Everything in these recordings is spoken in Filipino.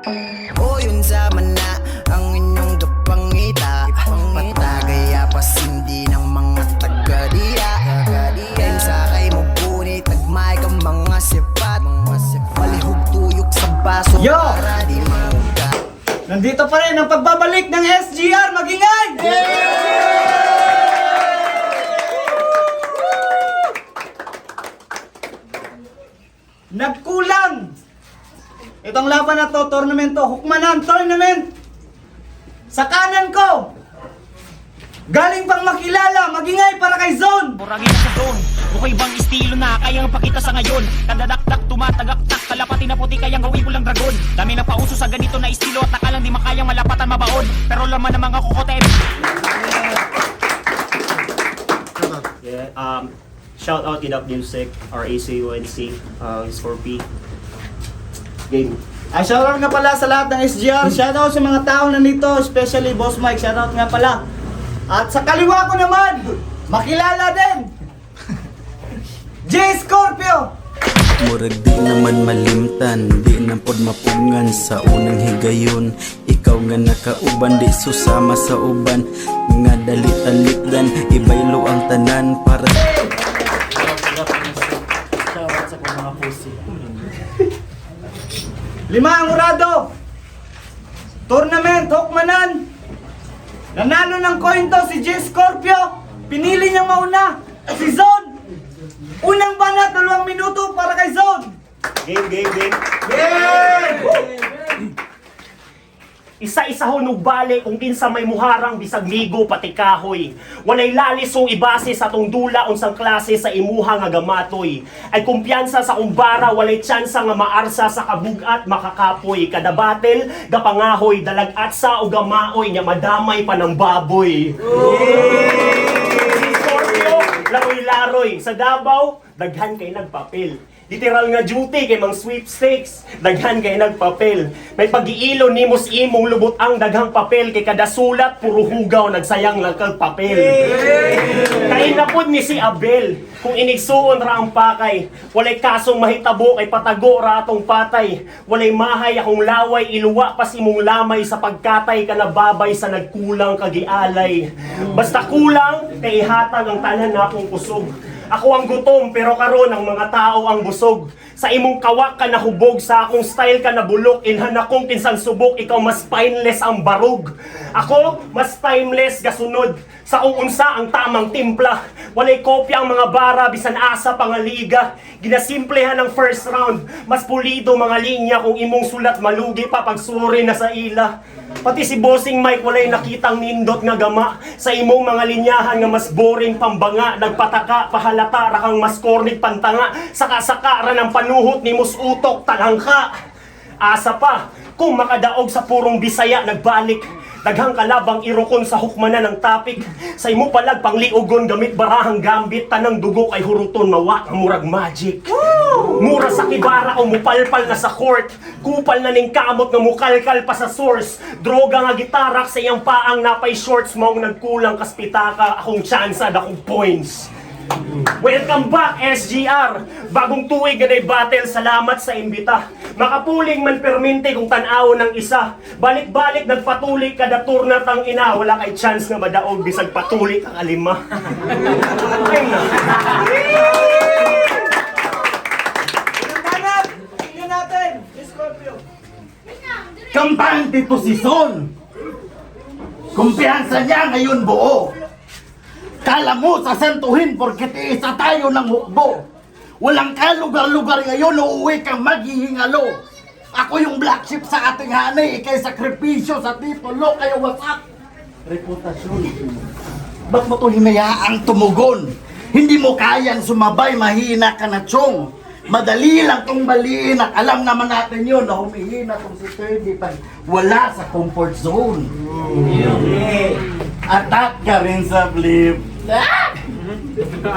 O yun sa mana ang inyong gapangita Patagaya pas hindi ng mga taga-diya Kayong sakay mo punit Nagmay ka mga sipat Palihog tuyok sa baso Yo! para di mamuga. Nandito pa rin ang pagbabalik ng SGR Magingay! Nagkulang! Itong laban na to, tournamento, Hukmanan Tournament! Sa kanan ko, galing pang makilala, Magingay para kay Zone! Buragin sa zone, bukay bang estilo na kayang pakita sa ngayon. Kadadakdak, tumatagaktak, kalapati na puti kayang gawin ko lang dragon. Dami na pauso sa ganito na estilo at akalang di makayang malapatan mabaon. Pero laman ng mga kukote. Yeah, shout out Idap Music, RACUNC, S4P. Game. Ay, shoutout nga pala sa lahat ng SGR. Shoutout sa mga taong nandito, especially Boss Mike. Shoutout nga pala. At sa kaliwa ko naman, makilala din, J Scorpio. Murag di naman malimtan, di na pod mapungan sa unang higayon. Ikaw nga nakauban, di susama sa uban. Nga dalit-alitdan, ibaylo ang tanan para Lima ang urado. Tournament, Hukmanan. Nanalo ng coin to si J Scorpio. Pinili niyang mauna si Zone. Unang banat, 2 minuto para kay Zone. Game. Isa-isa ho nugbali kung kinsa may muharang bisag migo pati kahoy. Walay lalis ho ibase sa tong dula unsang klase sa imuha nga gamatoy. Ay kumpiyansa sa kumbara walay tsansa nga maarsa sa kabugat makakapoy. Kada battle gapangahoy dalagat sa o gamaoy nya madamay pa ng baboy. Si Scorpio laroy-laroy sa Davao daghan kay nagpapel. Literal nga duty kay mang sweepstakes, daghan kay nagpapel. May pag-iilo nimos imong lubot ang daghang papel kay kada sulat puro hugaw nagsayang lang kag papel. Kainapod ni si Abel kung inigsuon ra ang pakay, walay kasong mahitabo kay patago ra atong patay. Walay mahay akong laway iluwa pas imong lamay sa pagkatay kanababay sa nagkulang kagialay. Basta kulang kay ihatag ang tanan na akong kusog. Ako ang gutom pero karon ang mga tao ang busog. Sa imong kawak ka nahubog, sa akong style ka nabulok. Inhan akong kinsang subok, ikaw mas spineless ang barug. Ako mas timeless gasunod. Sa kung unsa ang tamang timpla. Walay kopya ang mga bara bisan asa pangaliga. Ginasimplehan ang first round. Mas pulido mga linya kung imong sulat malugi pa pagsuri na sa ila. Pati si Bossing Mike walay nakitang nindot nga gama. Sa imong mga linyahan nga mas boring pambanga. Nagpataka, pahalata, rakang mas kornig pantanga. Saka-saka ra ng panuhot ni mus utok talangka. Asa pa, kung makadaog sa purong Bisaya nagbalik. Daghang kalabang irokon sa hukmanan ng topic. Sa imo palag pangliugon gamit barahang gambit. Tanang dugo kay huruton mawa murag magic. Mura sa kibara o mupalpal na sa court. Kupal na ning kamot nga mukalkal pa sa source. Droga nga gitarak sa iyang paang napay shorts. Maong nagkulang kaspitaka akong tsansa dakong points. Welcome back SGR. Bagong tuig ganay battle, salamat sa imbita. Makapuling man perminti kung tanaw ng isa. Balik-balik nagpatuloy kada turna tang ina. Wala kay chance nga madaog bisag patuloy kang alima. Ay na. Banat, tingnan natin, J Scorpio. Kampante to si Son. Kumpiyansa niya ngayon buo. Kala mo sasantuhin porket isa tayo ng hukbo. Walang kalugar-lugar ngayon, uuwi kang maghihingalo. Ako yung black sheep sa ating hanay, ikay sakripisyo sa titulo, kaya wasak. Reputasyon. Ba't mo ito hinayaang tumugon? Hindi mo kayang sumabay, mahina ka na chong. Madali lang tong baliin at alam naman natin yun na humihina tong si Kirby pag wala sa comfort zone. Attack ka rin sa flip.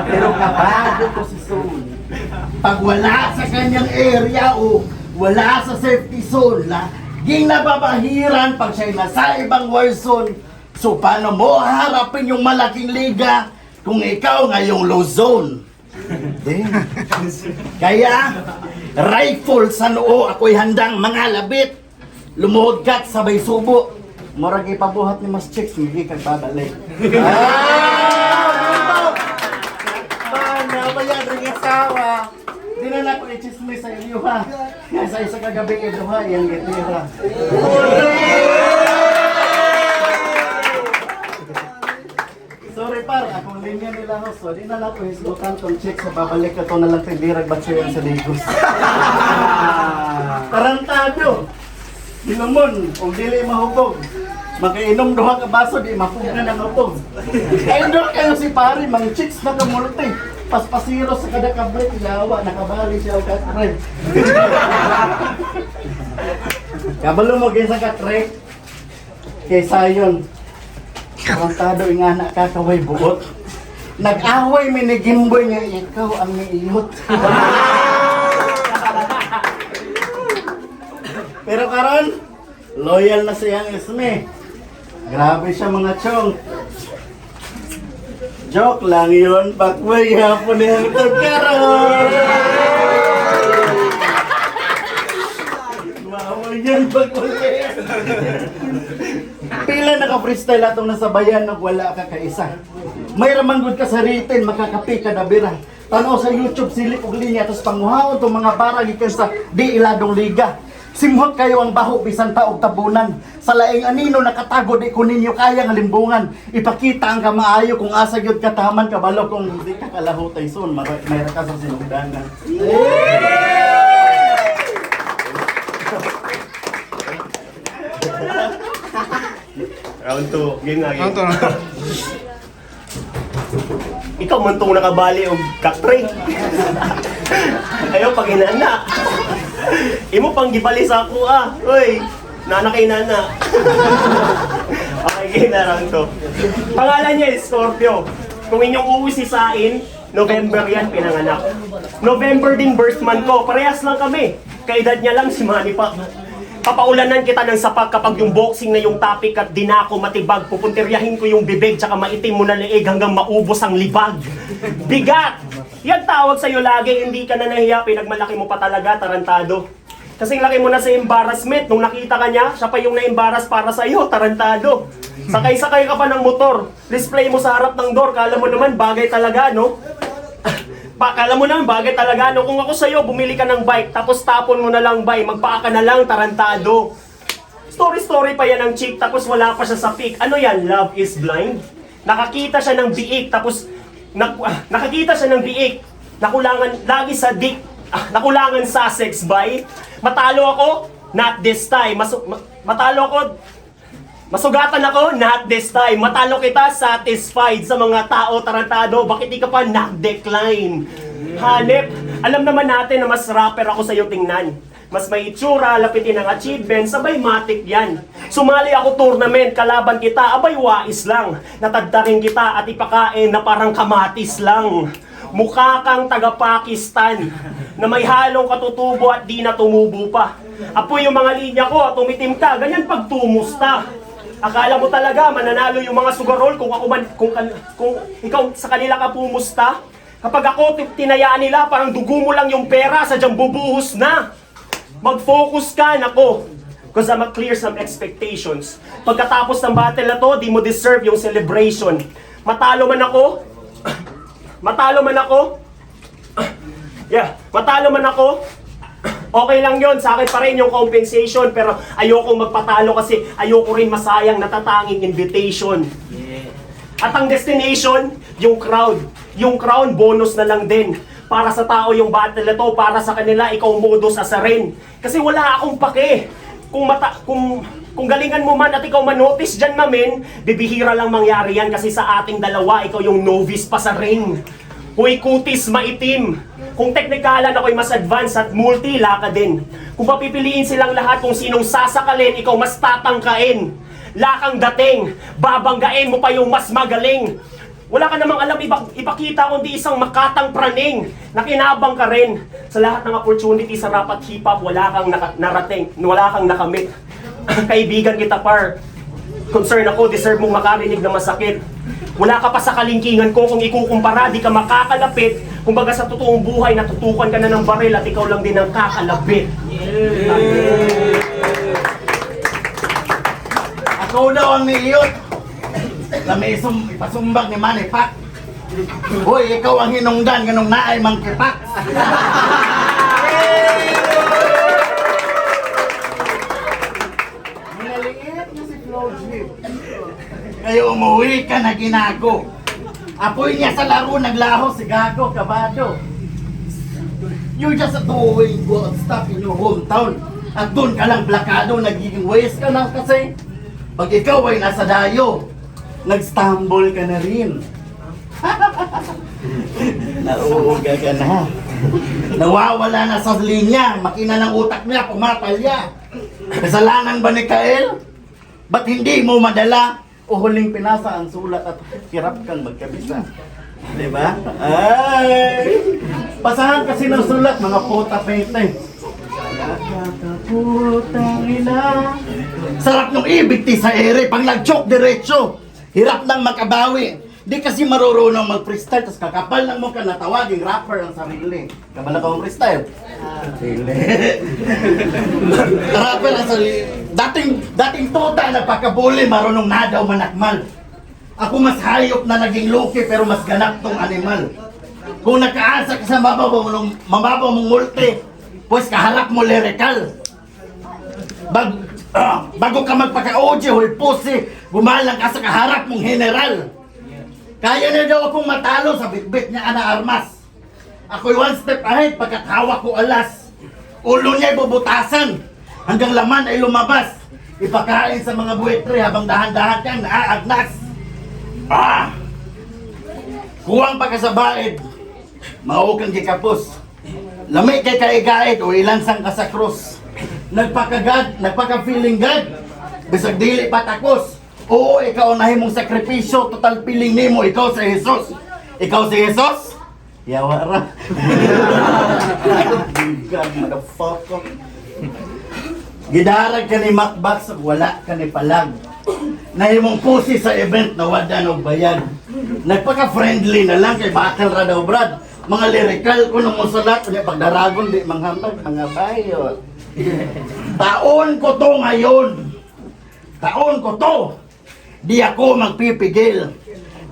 Pero kabado ko si Zone. Pag wala sa kanyang area o wala sa safety zone na ging nababahiran pag siya'y nasa ibang war zone. So paano mo harapin yung malaking liga kung ikaw ngayong low zone? Kaya rifle sa noo ako'y handang mga labit. Lumuhod ka sabay subo. Murag ipabuhat ni Mas Chicks, hindi kang babalik. Mana, bayan rin asawa. Di na na ko i-chismis sa inyo ha. Kaya sa isa kagabi iduha, yung gitira. Sorry par, akong linya nila ho. So, di na lang ko hisgutan tong Chicks sa babalik ka to na lang tindirag batsuyan sa Ligos. Tarantado. Hinumon, kung dili mahubog. Makainom duha ka baso, di mapugan ang utog. Idol kayo si pare, mga Chicks na kamulti. Paspasiro sa kada kablit, yawa, nakabali siya ang katre. Kabalo mo kayo sa katre. Kay Sayon, karantado nga anak kakaway buot. Nag-away minigimboy niya, ikaw ang niiyot. Pero karon, loyal na siyang isme. Grabe siya mga chong. Joke lang yun, bakway hapon yung karon. Wow, yan bakway. Pila naka-freestyle atong nasa bayan na wala ka kaisa. May ramanggod ka sa written, makakapi ka na bira. Tanaw sa YouTube, silip og linya, tapos panguhaon itong mga barang ikan sa di iladong liga. Simhot kayo ang baho bisan taog tabunan. Sa laing anino nakatago di ko ninyo kaya nga limbungan. Ipakita ang kamaayo kung asa gyud kataman kabalo kung hindi ka kalahutay son may ka sa sinugdanan. Round 2. Game nga, game. Ikaw man tong nakabali og kaktre. Ayaw pag inana. Imo pang gibali sa ako ah. Uy, nana kay nana. Okay, game na round 2. Pangalan niya is Scorpio. Kung inyong uusisain, November yan pinanganak. November din birth month ko. Parehas lang kami. Kaedad niya lang si Manny pa. Papaulanan kita ng sapat kapag yung boxing na yung topic at di na ako matibag. Pupuntiryahin ko yung bibig tsaka maitim mo na leeg hanggang maubos ang libag. Bigat! Yan tawag sa'yo lagi, hindi ka na nahiya, pinagmalaki mo pa talaga, tarantado. Kasing laki mo na sa embarrassment, nung nakita ka niya, siya pa yung na-embarrass para sa'yo, tarantado. Sakay-sakay ka pa ng motor, display mo sa harap ng door, kala mo naman bagay talaga, no? Kala mo naman bagay talaga, no? Kung ako sa'yo, bumili ka ng bike, tapos tapon mo na lang bike, magpaa ka na lang, tarantado. Story-story pa yan ng chick, tapos wala pa siya sa peak. Ano yan? Love is blind? Nakakita siya ng biik, tapos nakakita siya ng biik. Nakulangan lagi sa dick. Nakulangan sa sex by. Matalo ako? Not this time. Matalo ako? Masugatan ako? Not this time. Matalo kita? Satisfied sa mga tao, tarantado. Bakit di ka pa na-decline? Hanep, alam naman natin na mas rapper ako sa'yo tingnan. Mas may itsura, lapitin ang achievement, sabay matik yan. Sumali ako tournament, kalaban kita, abay wais lang. Natadtarin kita at ipakain na parang kamatis lang. Mukha kang taga-Pakistan, na may halong katutubo at di na tumubo pa. Apoy yung mga linya ko at tumitim ka, ganyan pag tumusta. Akala mo talaga mananalo yung mga sugarol kung ikaw sa kanila ka pumusta? Kapag ako tinayaan nila, parang dugo mo lang yung pera, sadyang bubuhos na. Mag-focus ka, nako. Because I'ma clear some expectations. Pagkatapos ng battle na to, di mo deserve yung celebration. Matalo man ako, matalo man ako, okay lang yon, sa akin pa rin yung compensation, pero ayoko magpatalo kasi ayoko rin masayang natatanging invitation. At ang destination, yung crowd. Yung crown, bonus na lang din. Para sa tao yung battle na to, para sa kanila, ikaw modus asarin. Kasi wala akong pake. Kung galingan mo man at ikaw manotice dyan namin, bibihira lang mangyari yan kasi sa ating dalawa, ikaw yung novice pa sa ring. Huy kutis maitim. Kung teknikalan ako'y mas advanced at multi, laka din. Kung papipiliin silang lahat kung sinong sasakalin, ikaw mas tatangkain. Lakang dating, babanggain mo pa yung mas magaling. Wala ka namang alam ipakita kundi isang makatang praning. Nakinabang ka rin. Sa lahat ng opportunity sa rap at hip-hop, wala kang narating, wala kang nakamit. Kaibigan kita par. Concern ako, deserve mong makarinig na masakit. Wala ka pa sa kalingkingan ko, kung ikukumpara, di ka makakalapit. Kumbaga sa totoong buhay, natutukan ka na ng baril at ikaw lang din ang kakalapit. Ako daw ang niyot. Lamisong ipasumbag ni Manny Pac. Hoy, ikaw ang hinungdan ganong naay mangkipak. Minaliit na si Flowship. Kayo umuwi ka na ginago. Apoy niya sa laro, naglaho si Gago, kabado. You're just a doing go stuck in your hometown. At doon ka lang blakado, nagiging waste ka na kasi. Pag ikaw ay nasa dayo, nag-stumble ka na rin. Nauuga ka na. Nawawala na sa linya, makina ng utak niya, pumatalya. Kasalanan ba ni Kael? Ba't hindi mo madala? O huling pinasa ang sulat at hirap kang magkabisa. Diba? Ay! Pasahan kasi ng sulat, mga puta pete. Putang ina. Sarap nung ibig ti sa ere, pag nag-choke diretso. Hirap nang makabawi. Di kasi marurunong mag-freestyle, tas kakapal lang mo ka natawaging rapper ang sarili. Kabala ka mong freestyle? Sarili. Rapper ang sarili. Dating tuta nagpakabuli, marunong na daw manakmal. Ako mas hayop na naging luki pero mas ganap tong animal. Kung nakaasa ka sa mababaw mong multi, pues kaharap mo lyrical. Bago ka magpaka-OG, hoy pussy, gumalang ka sa kaharap mong general. Kaya na daw akong matalo sa bitbit niya ana armas. Ako'y one step ahead pagkat hawak ko alas. Ulo niya'y bubutasan hanggang laman ay lumabas. Ipakain sa mga buwitre habang dahan-dahan kang naaagnas. Kuwang pa ka sa baid, mao kang gikapos. Lami kay kaigaid o ilansang ka sa krus. Nagpaka-feeling God, bisag dili patakos. Oo, ikaw ang nahimong sakripisyo, total feeling nimo, ikaw si Jesus. Ikaw si Jesus? Yawara. God, motherfucker. Gidarag ka ni Macbox, wala ka ni Palag. Nahimong pusi sa event na wada ng bayad. Nagpaka-friendly na lang kay Battle ra daw, Brad. Mga lyrical ko nung musulat, kunya pagdaragon di manghambag, mga bayot. Taon ko to ngayon. Taon ko to. Di ako magpipigil.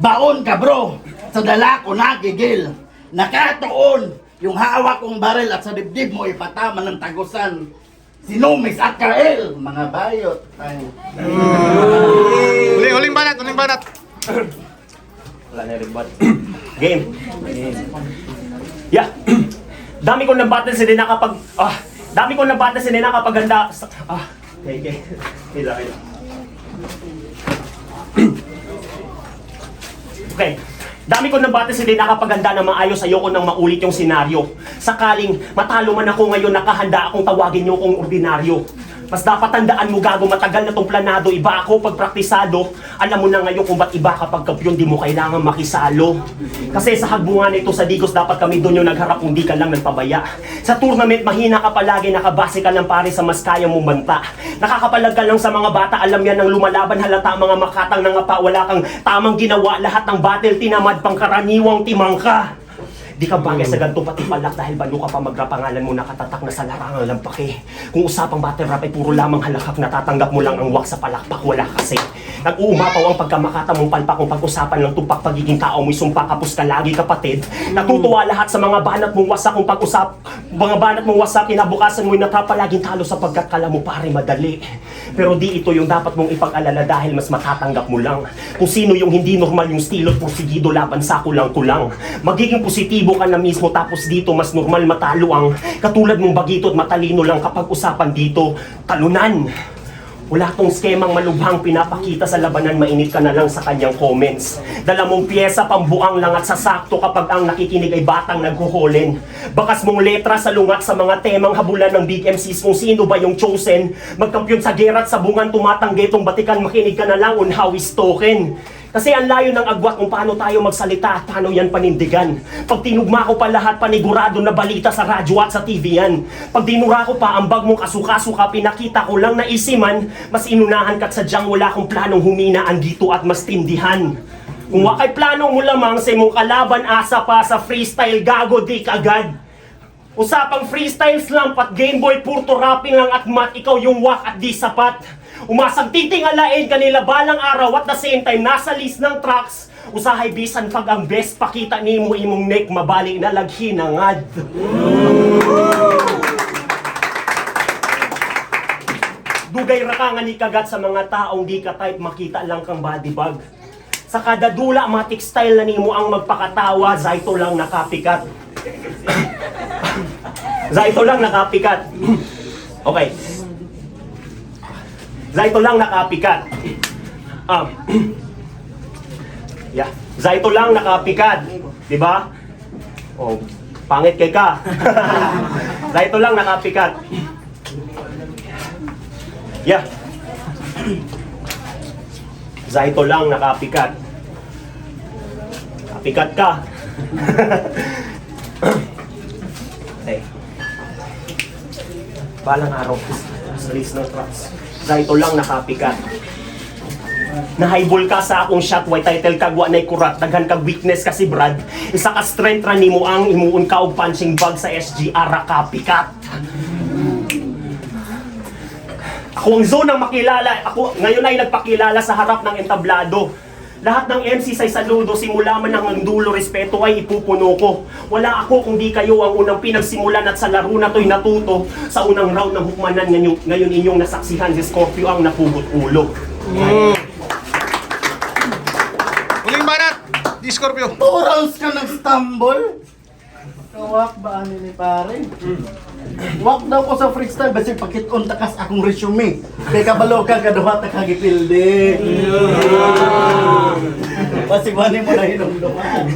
Baon ka bro, sa dala ko nagigil. Nakatuon, yung hawak kong baril at sa dibdib mo ipatama ng tagusan. Sinumis at Kael, mga bayot. Ay. Huling banat, huling banat. Wala na rin bot. Game. Yeah. Dami kong nabattle si Nina kapag... dami kong nabattle si Nina kapag ganda... Okay. Okay. Dami ko nabate si Lina kapag handa na maayos, ayoko nang maulit yung senaryo. Sakaling matalo man ako ngayon, nakahanda akong tawagin niyo kong ordinaryo. Mas dapat tandaan mo gago, matagal na tong planado. Iba ako pag praktisado. Alam mo na ngayon kung ba't iba kapag kampiyon, di mo kailangan makisalo. Kasi sa hagbungan nito sa Digos, dapat kami doon yung nagharap kung di ka lang nagpabaya. Sa tournament, mahina ka palagi, nakabase ka lang pare sa mas kaya mong banta. Nakakapalag ka lang sa mga bata, alam yan ng lumalaban, halata mga makatang nangapa, wala kang tamang ginawa, lahat ng battle tinamad, pangkaraniwang timang ka. Di ka bagay sa ganito pati palak dahil balo ka pa magrap, pangalan mo nakatatak na sa larangan lang pake. Kung usapang battle rap ay puro lamang halakak, natatanggap mo lang ang wak sa palakpak, wala kasi. Nag-uumapaw ang pagkamakata mong palpak kung pag-usapan ng tumpak, pagiging tao mo'y sumpa, kapos ka lagi kapatid. Natutuwa lahat sa mga banat mong wasak kung pag-usap, mga banat mong wasak, kinabukasan mo'y natapa laging talo sapagkat kala mo pare madali. Pero di ito yung dapat mong ipag-alala dahil mas matatanggap mo lang. Kung sino yung hindi normal yung estilo at porsigido laban sa kulang-kulang. Magiging positibo ka na mismo tapos dito mas normal matalo ang katulad mong bagito at matalino lang kapag usapan dito. Talunan! Wala tong skemang malubhang pinapakita sa labanan, mainit ka na lang sa kanyang comments. Dala mong pyesa, pambuang lang at sasakto kapag ang nakikinig ay batang naghuhulin. Bakas mong letra sa lungat sa mga temang habulan ng big MCs kung sino ba yung chosen. Magkampiyon sa gera at sabungan, tumatanggi itong batikan, makinig ka na lang on how is token. Kasi ang layo ng agwat kung paano tayo magsalita at paano yan panindigan. Pag tinugma ko pa lahat, panigurado na balita sa radyo at sa TV yan. Pag dinura ko pa, ambag mong kasuka-suka, pinakita ko lang na isiman, mas inunahan ka't sadyang wala kong planong huminaan dito at mas tindihan. Kung wakay planong mo lamang sa imong kalaban, asa pa sa freestyle, gago di kagad. Usapang freestyles lang, pat Gameboy, purto rapping lang at mat, ikaw yung wak at di sapat. Umasag titingalain kanila balang araw at the same time nasa list ng tracks. Usahay bisan pag ang best pakita nimo imong neck mabali na laghinangad. Dugay ra ka nga ni kagat sa mga taong di ka type makita lang kang body bag. Sa kada dula matic style na nimo ang magpakatawa, zaito lang nakapikat. Zaito lang nakapikat. Okay. Zaito lang nakapikat. Yeah. Zaito lang nakapikat. Di ba? Oh, pangit kay ka. Zaito lang nakapikat. Yeah. Zaito lang nakapikat. Kapikat ka. Okay. Balang araw sa list ng tracks. Zaito lang nakapikat. Nahaybol ka sa akong shot, white title kagwa na kurat, daghan kag weakness kasi Brad. Isa ka strength ra nimo ang imuon ka og punching bag sa SGR ra kapikat. Ako ang zone ang makilala, ako ngayon ay nagpakilala sa harap ng entablado. Lahat ng MC say saludo, simula man hanggang dulo, respeto ay ipupuno ko. Wala ako kung di kayo ang unang pinagsimulan at sa laro na to'y natuto. Sa unang round ng hukmanan ngayon inyong nasaksihan, si Scorpio ang napugot ulo. Huling banat! Di Scorpio. 2 rounds ka nag-stumble? Kawak ba ano ni pare? Wak daw ko sa freestyle basi pakit-on takas akong resume. Kay kabalo ka kaduha ta kagipilde. Basi wani mo na hinumduman.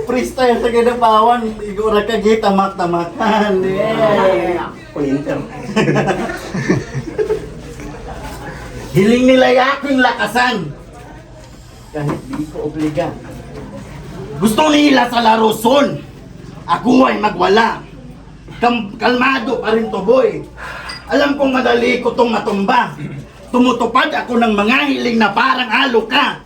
Freestyle sa kinapawan, igura ka gitamak-tamakan. Pointer. Hiling nila yaking lakasan. Kahit di ko obliga. Gusto nila sa laro son. Ako ay magwala. Kalmado pa rin to boy. Alam kong madali ko tong matumba. Tumutupad ako ng mga hiling na parang alo ka.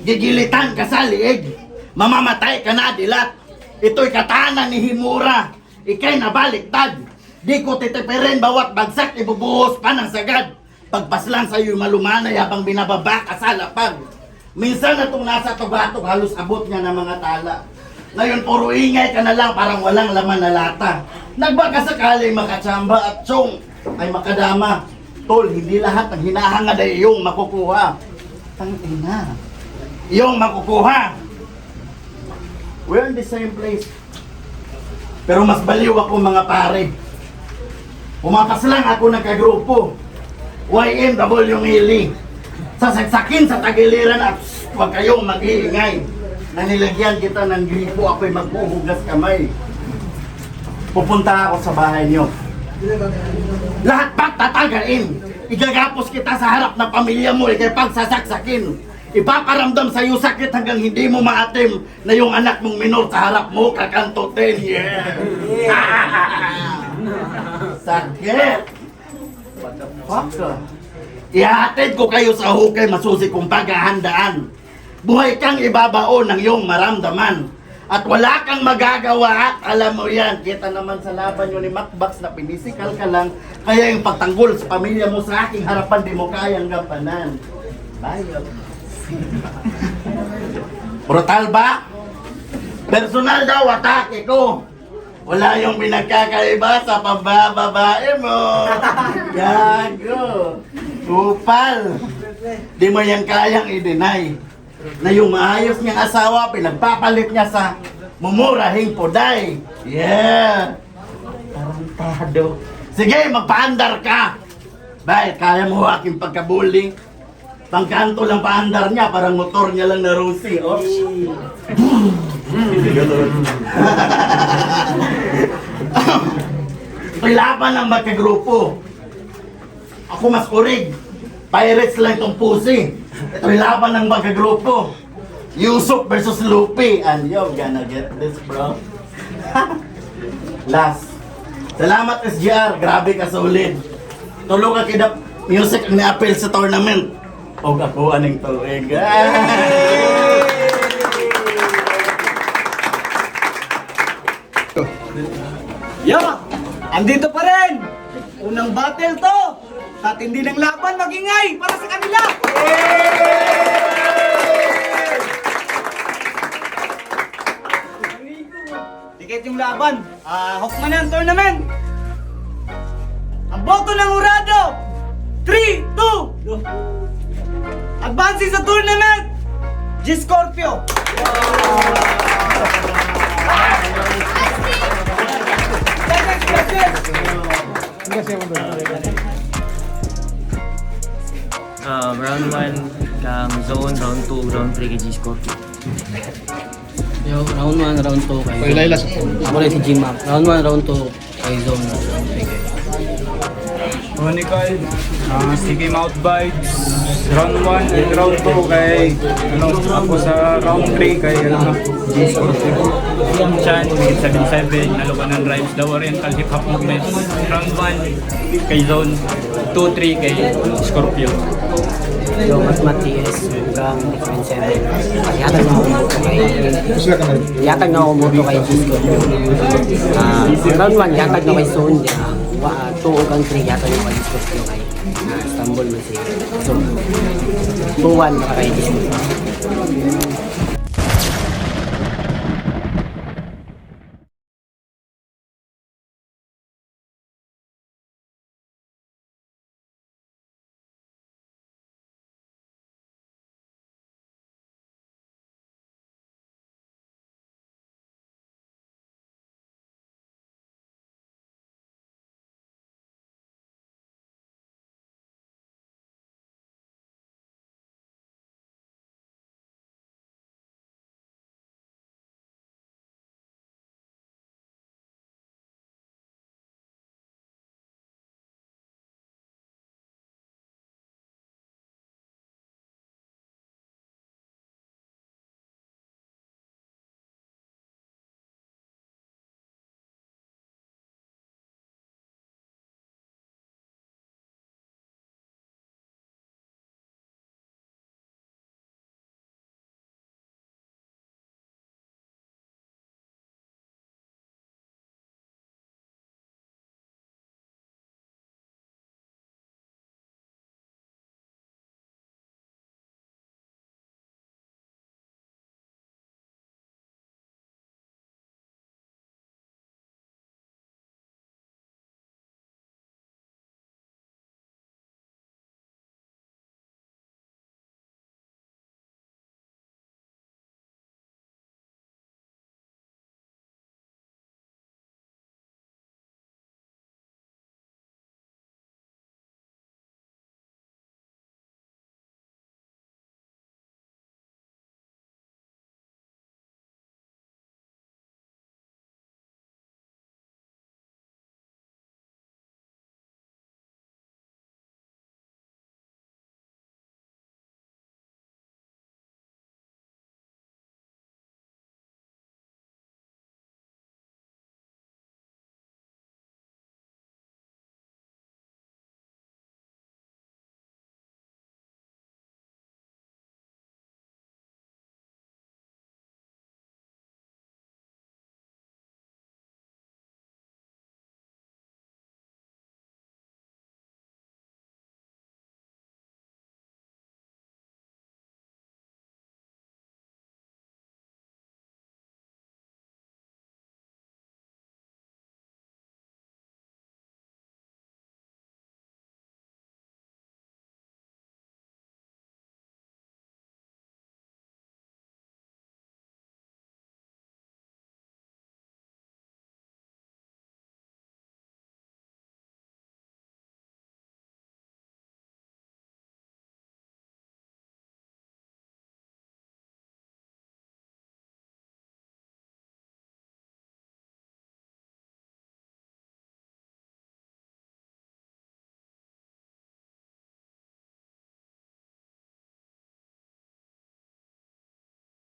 Gigilitan ka sa liig. Mamamatay ka na dilat. Ito'y katana ni Himura. Ika'y nabaliktad. Di ko titipirin bawat bagsak ibubuhos pa ng sagad. Pagpaslang sa'yo malumanay habang binababa ka sa lapag. Minsan na itong nasa tugatog halos abot niya ng mga tala. Ngayon puro ingay ka na lang parang walang laman na lata. Nagbaka sakaling makatsamba at tsong ay makadama. Tol, hindi lahat ng hinahangad ay iyong makukuha. Tangina. Iyong makukuha. We're in the same place. Pero mas baliw ako mga pare. Pumapas lang ako ng kagrupo. YMW Mili. Sasaksakin sa tagiliran at huwag kayong mag-iingay. Nanilagyan kita ng gripo, ako'y maghuhugas kamay. Pupunta ako sa bahay niyo. Lahat tatagain. Igagapos kita sa harap ng pamilya mo, ikay pagsasaksakin. Ipaparamdam sa iyo sakit hanggang hindi mo maatim na yung anak mong minor sa harap mo kakantotin. Yeah! Sakit! What the fuck? Ihatid ko kayo sa hukay masusi kong paghahandaan. Buhay kang ibabao ng iyong maramdaman. At wala kang magagawa at alam mo yan. Kita naman sa laban nyo ni Macbox na pinisikal ka lang. Kaya yung pagtanggol sa pamilya mo sa aking harapan di mo kayang gampanan. Bayot. Brutal ba? Personal daw atake ko. Wala yung pinagkakaiba sa pambababae mo. Gago. Kupal. Di mo yan kayang i-deny na yung maayos niyang asawa pinagpapalit niya sa mumurahing puday. Yeah. Tarantado. Sige, magpaandar ka. Bakit? Kaya mo aking pagkabuling? Pangkanto lang paandar niya, parang motor niya lang na Rosie. Oh. Ito'y laban ng magkagrupo. Ako mas kurig. Pirates lang itong pusi. Ito'y laban ng magkagrupo. Yusuf versus Lupi. And you're gonna get this, bro. Last. Salamat SGR. Grabe ka solid. Tulog ka kida music ang ni-appeal sa tournament. O ako aning tuig. Yeah! Andito pa rin! Unang battle to! Tatindi ng laban, magingay para sa kanila! Tiket yung laban. Hokmanan Tournament. Ang boto ng Urado. 3, 2. Advancing sa tournament. G Scorpio. Round 1 kang zone, round 2, round 3 kay G-Scorpio. Yo, round 1, round 2 kay Zone. Ako rin si G-Mac. Round 1, round 2 kay Zone. Round 3 kay Chronicle, Sticky Mouth Vibes, round 1 and round 2 kay, ako sa round 3 kay, G-Scorpio. Chan, 77, Alocanan Rhymes, The Oriental Hip Hop Movement, round 1 kay Zone, 2-3 kay Scorpio. Yo, Matmatias, hanggang different 7. Yatag na ako moto kay G-Scorpio. Round 1, yatag na kay Zone. 2 hanggang 3, yatag na kay G-Scorpio kay Istanbul man si Zone. 2-1 kay G-Scorpio.